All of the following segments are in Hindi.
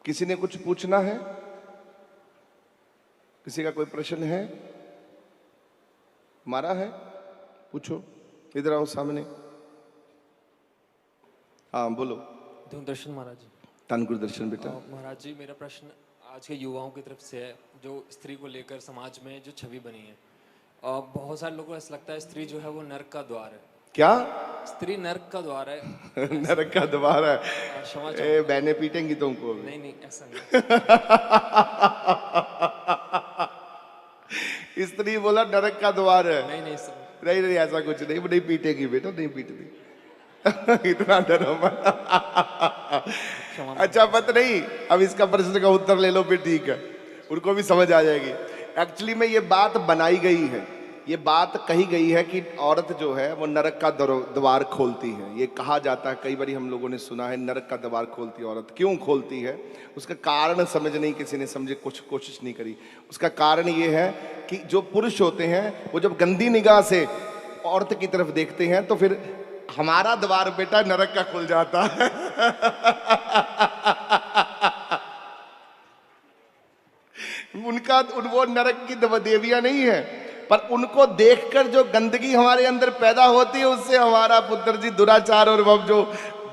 किसी ने कुछ पूछना है? किसी का कोई प्रश्न है? हमारा है? पूछो, इधर आओ सामने। हाँ बोलो। दर्शन महाराज जी। धन गुरुदर्शन बेटा। महाराज जी, मेरा प्रश्न आज के युवाओं की तरफ से है, जो स्त्री को लेकर समाज में जो छवि बनी है। बहुत सारे लोगों को ऐसा लगता है स्त्री जो है वो नरक का द्वार है। क्या? स्त्री नरक का द्वार है। नरक का द्वार है? क्षमा बहने पीटेंगी तुमको। नहीं नहीं, ऐसा नहीं। स्त्री बोला नरक का द्वार है। नहीं नहीं सर, नहीं नहीं, ऐसा कुछ नहीं, नहीं पीटेगी बेटा, नहीं पीटती। इतना डरो मत। अच्छा मत नहीं, अब इसका प्रश्न का उत्तर ले लो फिर, ठीक है, उनको भी समझ आ जाएगी। एक्चुअली में ये बात बनाई गई है, ये बात कही गई है कि औरत जो है वो नरक का द्वार खोलती है। ये कहा जाता है, कई बार हम लोगों ने सुना है, नरक का द्वार खोलती है औरत। क्यों खोलती है उसका कारण समझ नहीं, किसी ने समझे, कुछ कोशिश नहीं करी। उसका कारण ये है कि जो पुरुष होते हैं वो जब गंदी निगाह से औरत की तरफ देखते हैं तो फिर हमारा द्वार बेटा नरक का खुल जाता है। वो नरक की देवियां नहीं है, पर उनको देखकर जो गंदगी हमारे अंदर पैदा होती है उससे हमारा पुत्र जी दुराचार और वह जो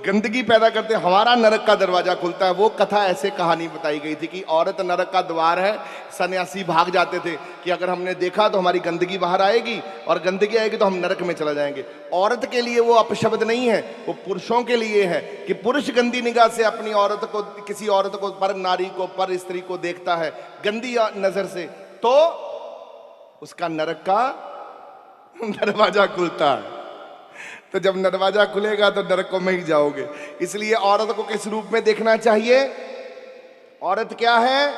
गंदगी पैदा करते हैं, हमारा नरक का दरवाजा खुलता है। वो कथा ऐसे कहानी बताई गई थी कि औरत नरक का द्वार है। सन्यासी भाग जाते थे कि अगर हमने देखा तो हमारी गंदगी बाहर आएगी और गंदगी आएगी तो हम नरक में चला जाएंगे। औरत के लिए वो अपशब्द नहीं है, वो पुरुषों के लिए है कि पुरुष गंदी निगाह से अपनी औरत को, किसी औरत को, पर नारी को, पर स्त्री को देखता है गंदी नजर से, तो उसका नरक का दरवाजा खुलता है। तो जब दरवाजा खुलेगा तो नरकों में ही जाओगे। इसलिए औरत को किस रूप में देखना चाहिए? औरत क्या है?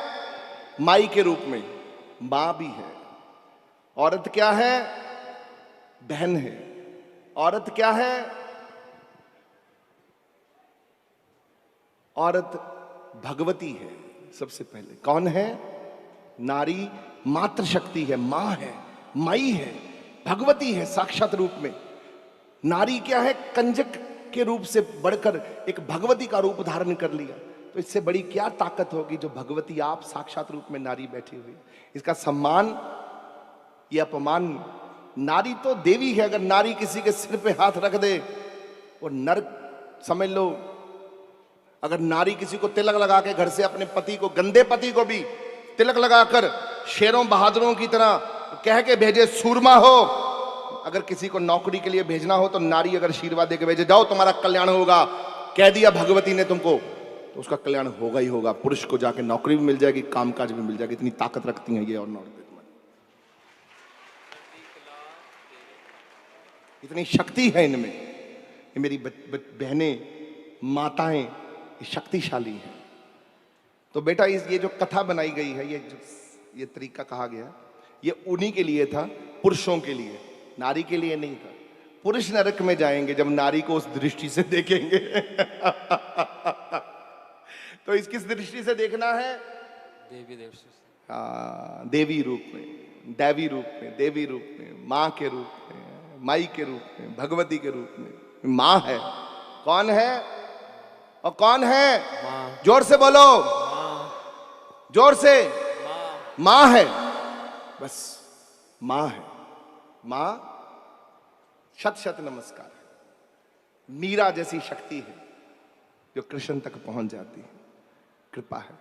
माई के रूप में, मां भी है। औरत क्या है? बहन है। औरत क्या है? औरत भगवती है। सबसे पहले कौन है? नारी मातृ शक्ति है, मां है, माई है, भगवती है साक्षात रूप में। नारी क्या है? कंजक के रूप से बढ़कर एक भगवती का रूप धारण कर लिया। तो इससे बड़ी क्या ताकत होगी जो भगवती आप साक्षात रूप में नारी बैठी हुई। इसका सम्मान, ये अपमान। नारी तो देवी है। अगर नारी किसी के सिर पे हाथ रख दे वो नरक समझ लो। अगर नारी किसी को तिलक लगा के घर से अपने पति को, गंदे पति को भी तिलक लगाकर शेरों बहादुरों की तरह कह के भेजे, सूरमा हो। अगर किसी को नौकरी के लिए भेजना हो तो नारी अगर आशीर्वाद देकर भेजे, जाओ तुम्हारा कल्याण होगा, कह दिया भगवती ने तुमको, तो उसका कल्याण होगा ही होगा। पुरुष को जाके नौकरी भी मिल जाएगी, कामकाज भी मिल जाएगी। इतनी ताकत रखती हैं ये और औरतें, इतनी शक्ति है इनमें। ये मेरी बहनें, माताएं, ये शक्तिशाली है। तो बेटा ये जो कथा बनाई गई है, ये तरीका कहा गया, ये उन्हीं के लिए था, पुरुषों के लिए, नारी के लिए नहीं था। पुरुष नरक में जाएंगे जब नारी को उस दृष्टि से देखेंगे। तो इस किस दृष्टि से देखना है? देवी देव से। देवी रूप में, दैवी रूप में, देवी रूप में, माँ के रूप में, माई के रूप में, भगवती के रूप में। माँ है। कौन है? और कौन है? माँ। जोर से बोलो, जोर से। माँ है, बस माँ है। मां शत शत नमस्कार है। मीरा जैसी शक्ति है जो कृष्ण तक पहुंच जाती है। कृपा है।